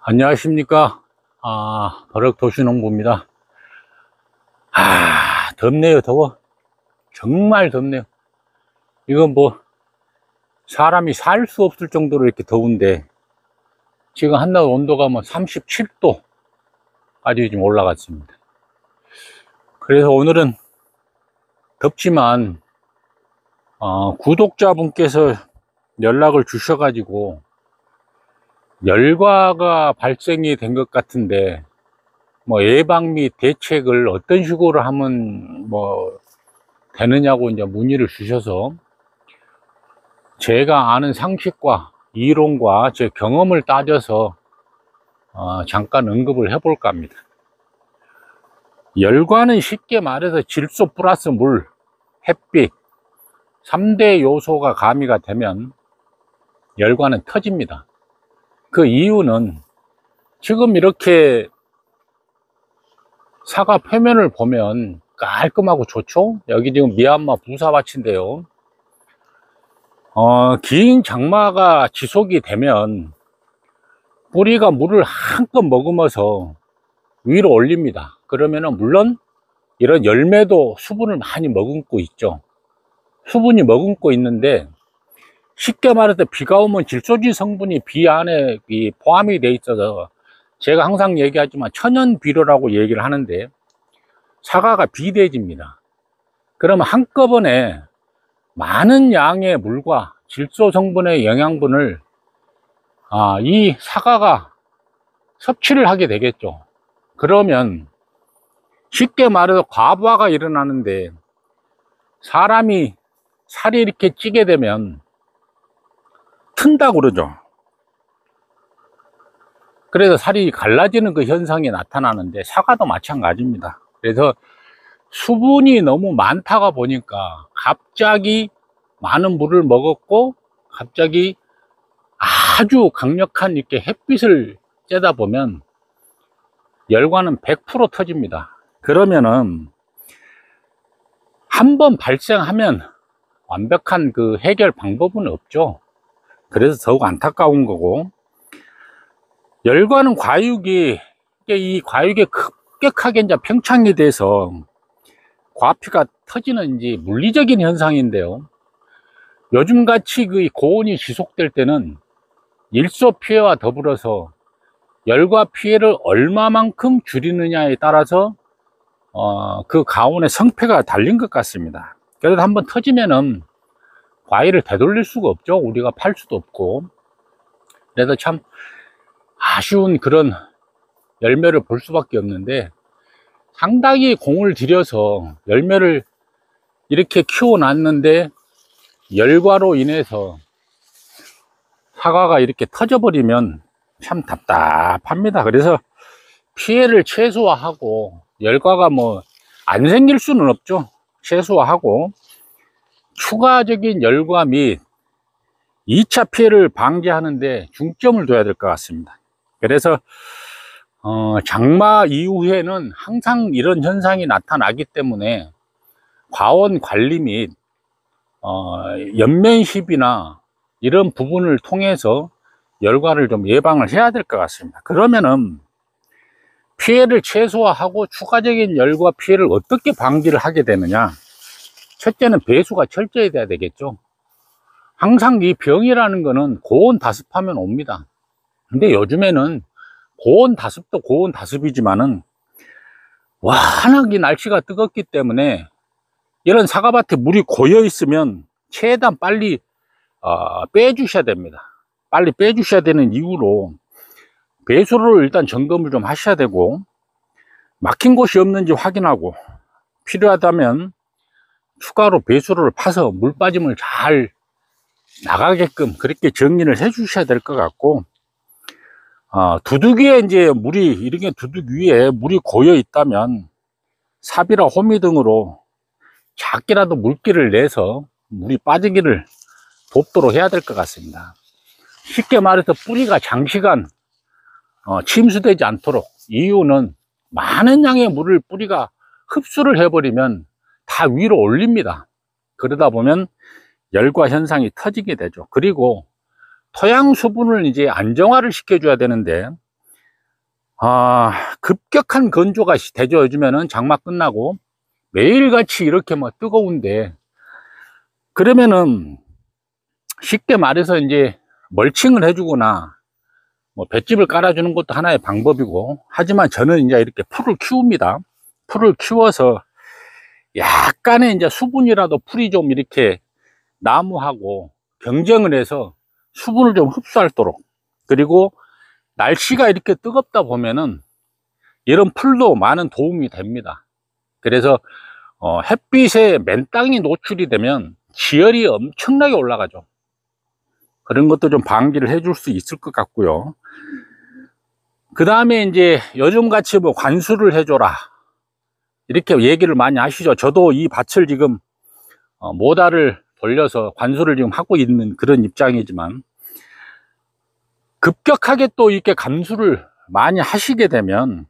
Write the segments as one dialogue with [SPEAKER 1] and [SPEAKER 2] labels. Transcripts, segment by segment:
[SPEAKER 1] 안녕하십니까. 버럭도시농부입니다. 덥네요. 더워. 정말 덥네요. 이건 뭐 사람이 살 수 없을 정도로 이렇게 더운데, 지금 한낮 온도가 뭐 37도까지 좀 올라갔습니다. 그래서 오늘은 덥지만 구독자분께서 연락을 주셔가지고 열과가 발생이 된 것 같은데, 뭐 예방 및 대책을 어떤 식으로 하면 뭐 되느냐고 이제 문의를 주셔서, 제가 아는 상식과 이론과 제 경험을 따져서 잠깐 언급을 해볼까 합니다. 열과는 쉽게 말해서 질소 플러스 물, 햇빛 3대 요소가 가미가 되면 열과는 터집니다. 그 이유는 지금 이렇게 사과 표면을 보면 깔끔하고 좋죠. 여기 지금 미얀마 부사밭인데요, 긴 장마가 지속이 되면 뿌리가 물을 한껏 머금어서 위로 올립니다. 그러면은 물론 이런 열매도 수분을 많이 머금고 있죠. 수분이 머금고 있는데, 쉽게 말해서 비가 오면 질소지 성분이 비 안에 포함이 돼 있어서, 제가 항상 얘기하지만 천연 비료라고 얘기를 하는데, 사과가 비대해집니다. 그러면 한꺼번에 많은 양의 물과 질소 성분의 영양분을 이 사과가 섭취를 하게 되겠죠. 그러면 쉽게 말해서 과부하가 일어나는데, 사람이 살이 이렇게 찌게 되면 튼다고 그러죠. 그래서 살이 갈라지는 그 현상이 나타나는데, 사과도 마찬가지입니다. 그래서 수분이 너무 많다가 보니까 갑자기 많은 물을 먹었고, 갑자기 아주 강력한 이렇게 햇빛을 쬐다 보면 열과는 100% 터집니다. 그러면은 한번 발생하면 완벽한 그 해결 방법은 없죠. 그래서 더욱 안타까운 거고, 열과는 과육이, 이 과육에 급격하게 이제 팽창이 돼서 과피가 터지는 이제 물리적인 현상인데요, 요즘같이 그 고온이 지속될 때는 일소 피해와 더불어서 열과 피해를 얼마만큼 줄이느냐에 따라서 그 가온의 성패가 달린 것 같습니다. 그래도 한번 터지면은 과일을 되돌릴 수가 없죠. 우리가 팔 수도 없고. 그래서 참 아쉬운 그런 열매를 볼 수밖에 없는데, 상당히 공을 들여서 열매를 이렇게 키워 놨는데 열과로 인해서 사과가 이렇게 터져 버리면 참 답답합니다. 그래서 피해를 최소화하고, 열과가 뭐 안 생길 수는 없죠. 최소화하고 추가적인 열과 및 2차 피해를 방지하는데 중점을 둬야 될 것 같습니다. 그래서 장마 이후에는 항상 이런 현상이 나타나기 때문에 과온 관리 및 연면십이나 이런 부분을 통해서 열과를 좀 예방을 해야 될 것 같습니다. 그러면은 피해를 최소화하고 추가적인 열과 피해를 어떻게 방지를 하게 되느냐, 첫째는 배수가 철저히 돼야 되겠죠. 항상 이 병이라는 거는 고온 다습하면 옵니다. 근데 요즘에는 고온 다습도 고온 다습이지만은 워낙 이 날씨가 뜨겁기 때문에 이런 사과밭에 물이 고여 있으면 최대한 빨리 빼주셔야 됩니다. 빨리 빼주셔야 되는 이유로, 배수로를 일단 점검을 좀 하셔야 되고, 막힌 곳이 없는지 확인하고, 필요하다면 추가로 배수로를 파서 물 빠짐을 잘 나가게끔 그렇게 정리를 해 주셔야 될 것 같고, 두둑 위에 이제 물이, 이렇게 두둑 위에 물이 고여 있다면 삽이나 호미 등으로 작게라도 물기를 내서 물이 빠지기를 돕도록 해야 될 것 같습니다. 쉽게 말해서 뿌리가 장시간 침수되지 않도록, 이유는 많은 양의 물을 뿌리가 흡수를 해버리면 다 위로 올립니다. 그러다 보면 열과 현상이 터지게 되죠. 그리고 토양 수분을 이제 안정화를 시켜줘야 되는데, 급격한 건조가 되죠. 요즘에는 장마 끝나고 매일같이 이렇게 뭐 뜨거운데, 그러면은 쉽게 말해서 이제 멀칭을 해주거나 뭐 볏짚을 깔아주는 것도 하나의 방법이고, 하지만 저는 이제 이렇게 풀을 키웁니다. 풀을 키워서 약간의 이제 수분이라도 풀이 좀 이렇게 나무하고 경쟁을 해서 수분을 좀 흡수하도록, 그리고 날씨가 이렇게 뜨겁다 보면은 이런 풀도 많은 도움이 됩니다. 그래서 햇빛에 맨땅이 노출이 되면 지열이 엄청나게 올라가죠. 그런 것도 좀 방기를 해줄 수 있을 것 같고요. 그 다음에 이제 요즘같이 뭐 관수를 해줘라 이렇게 얘기를 많이 하시죠. 저도 이 밭을 지금 모다를 돌려서 관수를 지금 하고 있는 그런 입장이지만, 급격하게 또 이렇게 감수를 많이 하시게 되면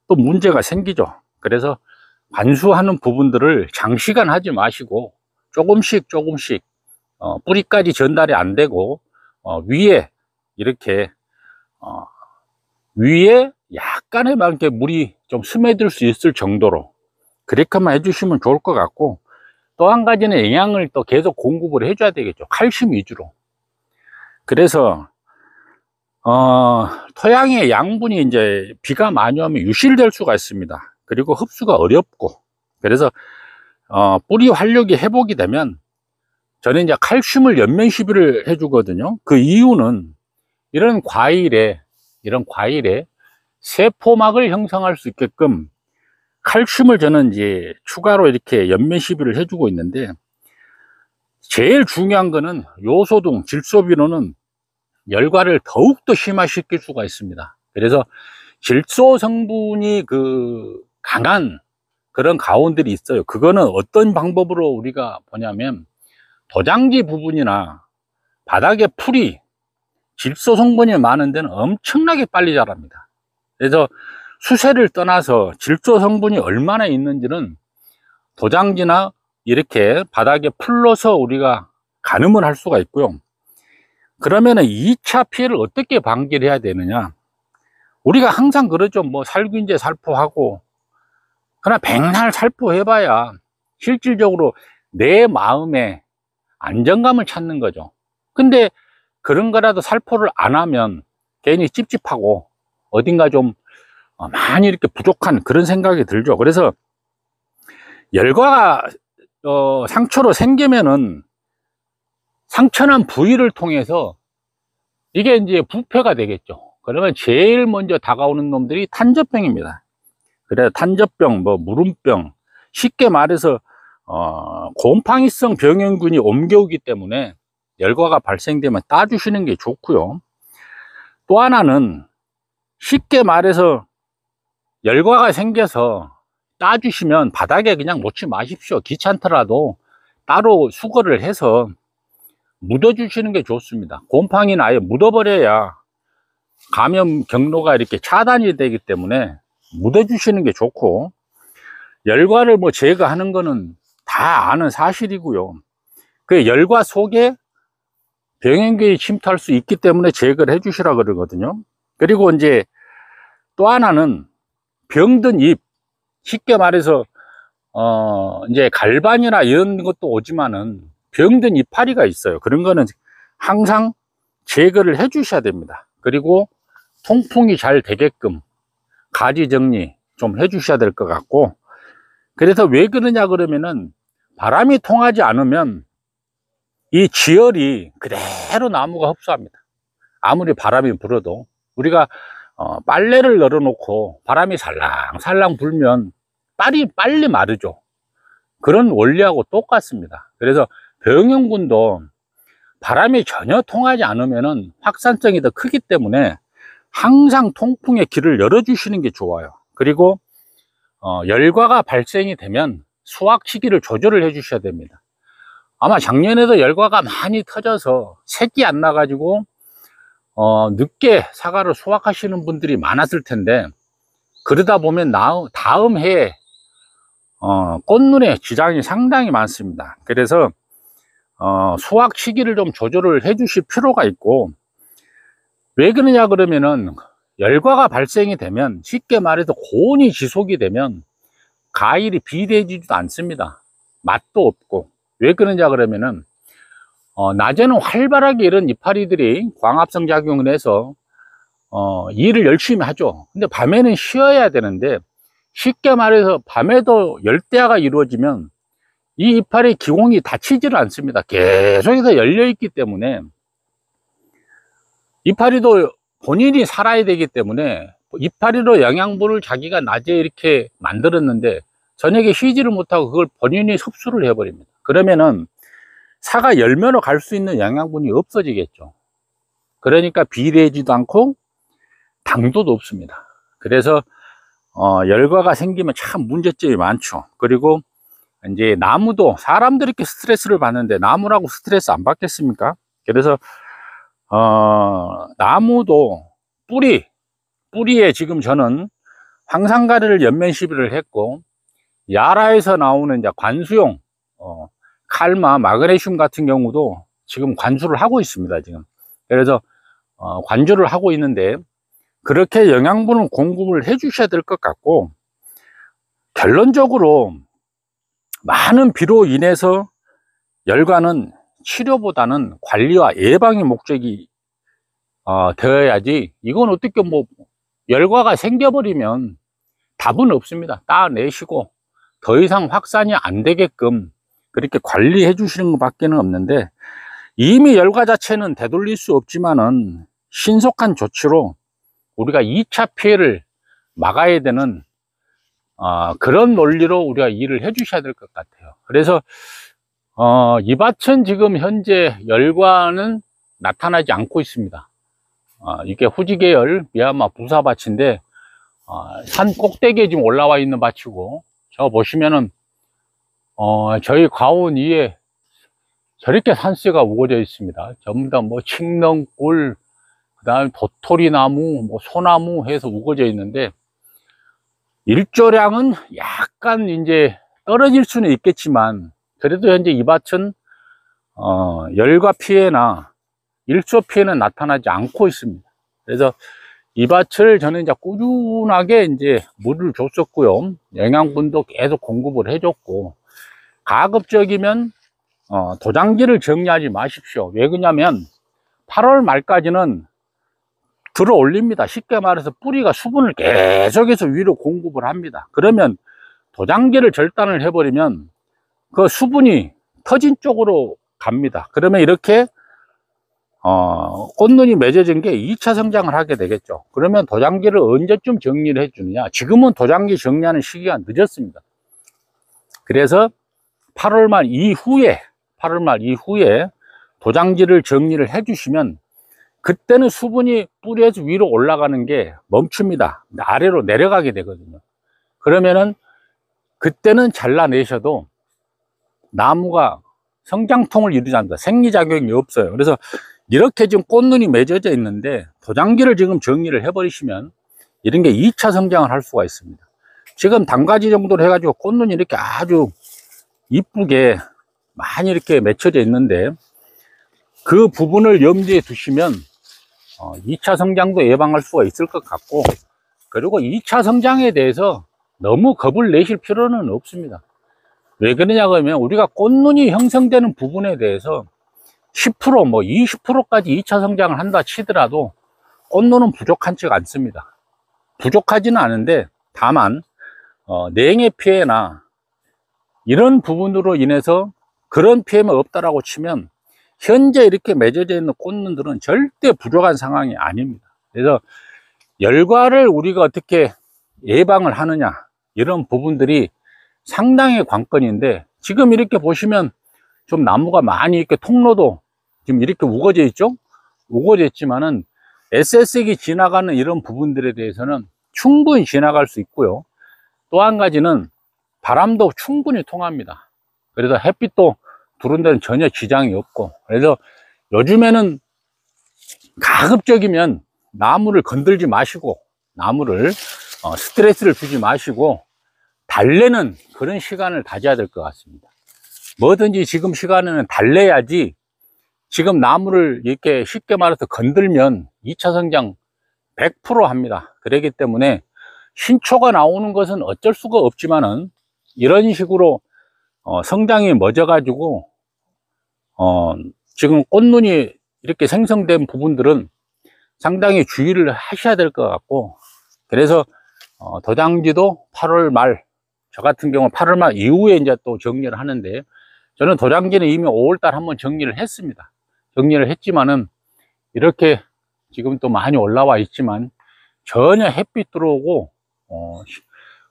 [SPEAKER 1] 또 문제가 생기죠. 그래서 관수하는 부분들을 장시간 하지 마시고 조금씩 뿌리까지 전달이 안 되고 위에 이렇게 위에 약간의 막 이렇게 물이 좀 스며들 수 있을 정도로 그렇게만 해주시면 좋을 것 같고, 또 한 가지는 영양을 또 계속 공급을 해줘야 되겠죠. 칼슘 위주로. 그래서 토양의 양분이 이제 비가 많이 오면 유실될 수가 있습니다. 그리고 흡수가 어렵고, 그래서 뿌리 활력이 회복이 되면 저는 이제 칼슘을 연면 시비를 해주거든요. 그 이유는 이런 과일에 세포막을 형성할 수 있게끔 칼슘을 저는 이제 추가로 이렇게 연면 시비를 해주고 있는데, 제일 중요한 거는 요소등, 질소비료는 열과를 더욱더 심화시킬 수가 있습니다. 그래서 질소 성분이 강한 그런 가온들이 있어요. 그거는 어떤 방법으로 우리가 보냐면, 도장지 부분이나 바닥에 풀이 질소 성분이 많은 데는 엄청나게 빨리 자랍니다. 그래서 수세를 떠나서 질소 성분이 얼마나 있는지는 도장지나 이렇게 바닥에 풀러서 우리가 가늠을 할 수가 있고요. 그러면은 2차 피해를 어떻게 방지를 해야 되느냐? 우리가 항상 그러죠. 뭐 살균제 살포하고, 그러나 백날 살포해봐야 실질적으로 내 마음에 안정감을 찾는 거죠. 근데 그런 거라도 살포를 안 하면 괜히 찝찝하고 어딘가 좀 많이 이렇게 부족한 그런 생각이 들죠. 그래서 열과가 상처로 생기면은 상처난 부위를 통해서 이게 이제 부패가 되겠죠. 그러면 제일 먼저 다가오는 놈들이 탄저병입니다. 그래서 탄저병, 뭐 무름병, 쉽게 말해서 곰팡이성 병원균이 옮겨오기 때문에 열과가 발생되면 따주시는 게 좋고요. 또 하나는 쉽게 말해서 열과가 생겨서 따주시면 바닥에 그냥 놓지 마십시오. 귀찮더라도 따로 수거를 해서 묻어 주시는 게 좋습니다. 곰팡이는 아예 묻어버려야 감염 경로가 이렇게 차단이 되기 때문에 묻어 주시는 게 좋고, 열과를 뭐 제거하는 거는 다 아는 사실이고요. 그 열과 속에 병행균이 침투할 수 있기 때문에 제거를 해 주시라 그러거든요. 그리고 이제 또 하나는 병든 잎, 쉽게 말해서 이제 갈반이나 이런 것도 오지만은 병든 이파리가 있어요. 그런 거는 항상 제거를 해 주셔야 됩니다. 그리고 통풍이 잘 되게끔 가지 정리 좀 해 주셔야 될 것 같고, 그래서 왜 그러냐 그러면은 바람이 통하지 않으면 이 지열이 그대로 나무가 흡수합니다. 아무리 바람이 불어도 우리가 빨래를 널어 놓고 바람이 살랑살랑 불면 빨리 마르죠. 그런 원리하고 똑같습니다. 그래서 병영군도 바람이 전혀 통하지 않으면 확산성이 더 크기 때문에 항상 통풍의 길을 열어 주시는 게 좋아요. 그리고 열과가 발생이 되면 수확 시기를 조절을 해 주셔야 됩니다. 아마 작년에도 열과가 많이 터져서 색이 안 나 가지고 늦게 사과를 수확하시는 분들이 많았을 텐데, 그러다 보면 다음 해에 꽃눈에 지장이 상당히 많습니다. 그래서 수확 시기를 좀 조절을 해 주실 필요가 있고, 왜 그러냐 그러면은 열과가 발생이 되면, 쉽게 말해서 고온이 지속이 되면 과일이 비대해지지도 않습니다. 맛도 없고. 왜 그러냐 그러면은 낮에는 활발하게 이런 이파리들이 광합성 작용을 해서 일을 열심히 하죠. 근데 밤에는 쉬어야 되는데, 쉽게 말해서 밤에도 열대야가 이루어지면 이 이파리 기공이 닫히지를 않습니다. 계속해서 열려 있기 때문에, 이파리도 본인이 살아야 되기 때문에 이파리로 영양분을 자기가 낮에 이렇게 만들었는데 저녁에 쉬지를 못하고 그걸 본인이 흡수를 해버립니다. 그러면은 사가 열면으로 갈 수 있는 영양분이 없어지겠죠. 그러니까 비대해지도 않고 당도도 없습니다. 그래서 열과가 생기면 참 문제점이 많죠. 그리고 이제 나무도, 사람들이 이렇게 스트레스를 받는데 나무라고 스트레스 안 받겠습니까? 그래서 나무도 뿌리에 지금 저는 황산가리를 연면 시비를 했고, 야라에서 나오는 이제 관수용 칼마, 마그네슘 같은 경우도 지금 관수를 하고 있습니다. 지금 그래서 관주를 하고 있는데, 그렇게 영양분을 공급을 해 주셔야 될 것 같고, 결론적으로 많은 비로 인해서 열과는 치료보다는 관리와 예방의 목적이 되어야지, 이건 어떻게 뭐 열과가 생겨버리면 답은 없습니다. 따내시고 더 이상 확산이 안 되게끔 그렇게 관리해 주시는 것 밖에는 없는데, 이미 열과 자체는 되돌릴 수 없지만은 신속한 조치로 우리가 2차 피해를 막아야 되는 그런 논리로 우리가 일을 해 주셔야 될 것 같아요. 그래서 이 밭은 지금 현재 열과는 나타나지 않고 있습니다. 이게 후지계열 미얀마 부사밭인데 산 꼭대기에 지금 올라와 있는 밭이고, 저 보시면은 저희 과원 위에 저렇게 산세가 우거져 있습니다. 전부 다 뭐 칡렁꿀, 그 다음에 도토리나무, 뭐 소나무 해서 우거져 있는데, 일조량은 약간 이제 떨어질 수는 있겠지만 그래도 현재 이 밭은 열과 피해나 일조 피해는 나타나지 않고 있습니다. 그래서 이 밭을 저는 이제 꾸준하게 이제 물을 줬었고요, 영양분도 계속 공급을 해줬고, 가급적이면 도장지를 정리하지 마십시오. 왜 그러냐면 8월 말까지는 들어 올립니다. 쉽게 말해서 뿌리가 수분을 계속해서 위로 공급을 합니다. 그러면 도장지를 절단을 해버리면 그 수분이 터진 쪽으로 갑니다. 그러면 이렇게 꽃눈이 맺어진 게 2차 성장을 하게 되겠죠. 그러면 도장지를 언제쯤 정리를 해주느냐? 지금은 도장지 정리하는 시기가 늦었습니다. 그래서 8월 말 이후에 도장지를 정리를 해주시면, 그때는 수분이 뿌리에서 위로 올라가는 게 멈춥니다. 아래로 내려가게 되거든요. 그러면은 그때는 잘라내셔도 나무가 성장통을 이루지 않는다. 생리작용이 없어요. 그래서 이렇게 지금 꽃눈이 맺어져 있는데 도장지를 지금 정리를 해버리시면 이런 게 2차 성장을 할 수가 있습니다. 지금 단가지 정도로 해가지고 꽃눈이 이렇게 아주 이쁘게 많이 이렇게 맺혀져 있는데, 그 부분을 염두에 두시면 2차 성장도 예방할 수가 있을 것 같고, 그리고 2차 성장에 대해서 너무 겁을 내실 필요는 없습니다. 왜 그러냐 그러면 우리가 꽃눈이 형성되는 부분에 대해서 10% 뭐 20%까지 2차 성장을 한다 치더라도 꽃눈은 부족하지가 않습니다. 부족하지는 않은데, 다만 냉해 피해나 이런 부분으로 인해서 그런 피해만 없다라고 치면 현재 이렇게 맺어져 있는 꽃눈들은 절대 부족한 상황이 아닙니다. 그래서 열과를 우리가 어떻게 예방을 하느냐, 이런 부분들이 상당히 관건인데, 지금 이렇게 보시면 좀 나무가 많이 이렇게 통로도 지금 이렇게 우거져 있죠. 우거져 있지만은 SS기 지나가는 이런 부분들에 대해서는 충분히 지나갈 수 있고요. 또 한 가지는 바람도 충분히 통합니다. 그래서 햇빛도 들어온 데는 전혀 지장이 없고, 그래서 요즘에는 가급적이면 나무를 건들지 마시고, 나무를 스트레스를 주지 마시고 달래는 그런 시간을 가져야 될 것 같습니다. 뭐든지 지금 시간에는 달래야지, 지금 나무를 이렇게 쉽게 말해서 건들면 2차 성장 100% 합니다. 그렇기 때문에 신초가 나오는 것은 어쩔 수가 없지만은 이런 식으로 성장이 멎어 가지고 지금 꽃눈이 이렇게 생성된 부분들은 상당히 주의를 하셔야 될 것 같고, 그래서 도장지도 8월 말, 저 같은 경우 8월 말 이후에 이제 또 정리를 하는데, 저는 도장지는 이미 5월 달 한번 정리를 했습니다. 정리를 했지만은 이렇게 지금 또 많이 올라와 있지만 전혀 햇빛 들어오고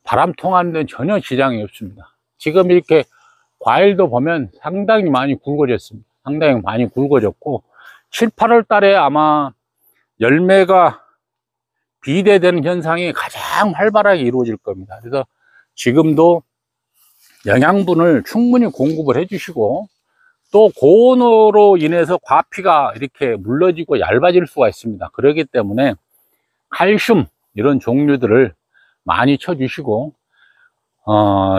[SPEAKER 1] 바람 통하는 데는 전혀 지장이 없습니다. 지금 이렇게 과일도 보면 상당히 많이 굵어졌습니다. 상당히 많이 굵어졌고 7, 8월 달에 아마 열매가 비대되는 현상이 가장 활발하게 이루어질 겁니다. 그래서 지금도 영양분을 충분히 공급을 해 주시고, 또 고온으로 인해서 과피가 이렇게 물러지고 얇아질 수가 있습니다. 그렇기 때문에 칼슘 이런 종류들을 많이 쳐 주시고,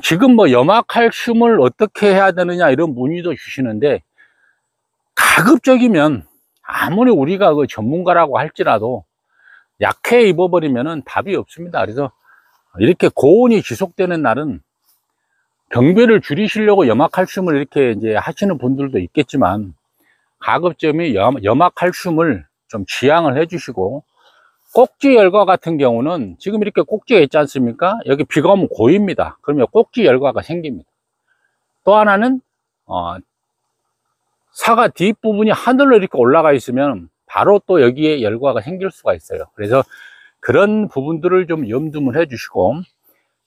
[SPEAKER 1] 지금 뭐 염화칼슘을 어떻게 해야 되느냐 이런 문의도 주시는데, 가급적이면 아무리 우리가 그 전문가라고 할지라도 약해 입어버리면은 답이 없습니다. 그래서 이렇게 고온이 지속되는 날은 경배를 줄이시려고 염화칼슘을 이렇게 이제 하시는 분들도 있겠지만, 가급적이면 염화칼슘을 좀 지양을 해 주시고, 꼭지 열과 같은 경우는 지금 이렇게 꼭지가 있지 않습니까? 여기 비가 오면 고입니다. 그러면 꼭지 열과가 생깁니다. 또 하나는 사과 뒷부분이 하늘로 이렇게 올라가 있으면 바로 또 여기에 열과가 생길 수가 있어요. 그래서 그런 부분들을 좀 염두를 해 주시고,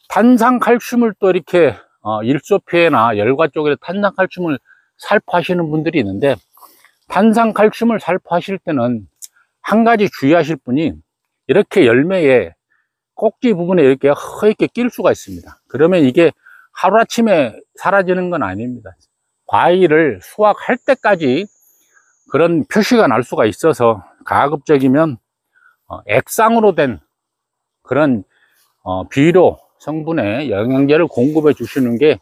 [SPEAKER 1] 탄산칼슘을 또 이렇게 일소피해나 열과 쪽에 탄산칼슘을 살포하시는 분들이 있는데, 탄산칼슘을 살포하실 때는 한 가지 주의하실 분이, 이렇게 열매에 꼭지 부분에 이렇게 허옇게 낄 수가 있습니다. 그러면 이게 하루아침에 사라지는 건 아닙니다. 과일을 수확할 때까지 그런 표시가 날 수가 있어서, 가급적이면 액상으로 된 그런 비료 성분의 영양제를 공급해 주시는 게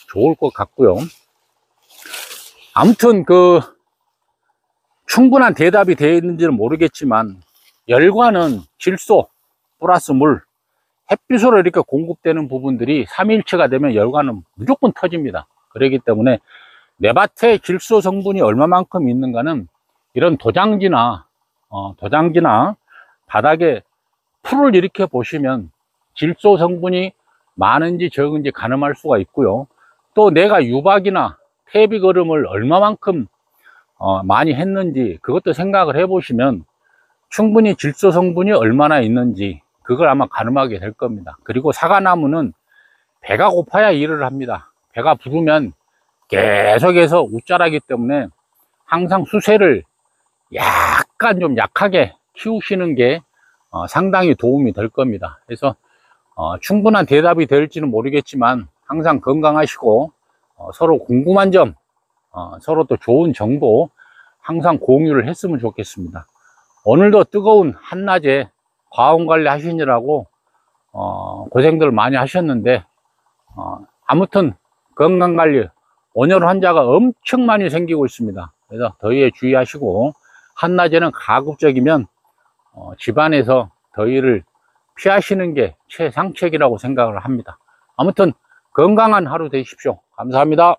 [SPEAKER 1] 좋을 것 같고요. 아무튼 충분한 대답이 되어 있는지는 모르겠지만, 열과는 질소 플러스 물, 햇빛으로 이렇게 공급되는 부분들이 3일체가 되면 열과는 무조건 터집니다. 그렇기 때문에 내 밭에 질소 성분이 얼마만큼 있는가는 이런 도장지나 바닥에 풀을 이렇게 보시면 질소 성분이 많은지 적은지 가늠할 수가 있고요. 또 내가 유박이나 퇴비거름을 얼마만큼 많이 했는지 그것도 생각을 해 보시면 충분히 질소 성분이 얼마나 있는지 그걸 아마 가늠하게 될 겁니다. 그리고 사과나무는 배가 고파야 일을 합니다. 배가 부르면 계속해서 웃자라기 때문에 항상 수세를 약간 좀 약하게 키우시는 게 상당히 도움이 될 겁니다. 그래서 충분한 대답이 될지는 모르겠지만 항상 건강하시고, 서로 궁금한 점, 서로 또 좋은 정보 항상 공유를 했으면 좋겠습니다. 오늘도 뜨거운 한낮에 과온관리 하시느라고 고생들 많이 하셨는데, 아무튼 건강관리, 온열 환자가 엄청 많이 생기고 있습니다. 그래서 더위에 주의하시고, 한낮에는 가급적이면 집안에서 더위를 피하시는 게 최상책이라고 생각을 합니다. 아무튼 건강한 하루 되십시오. 감사합니다.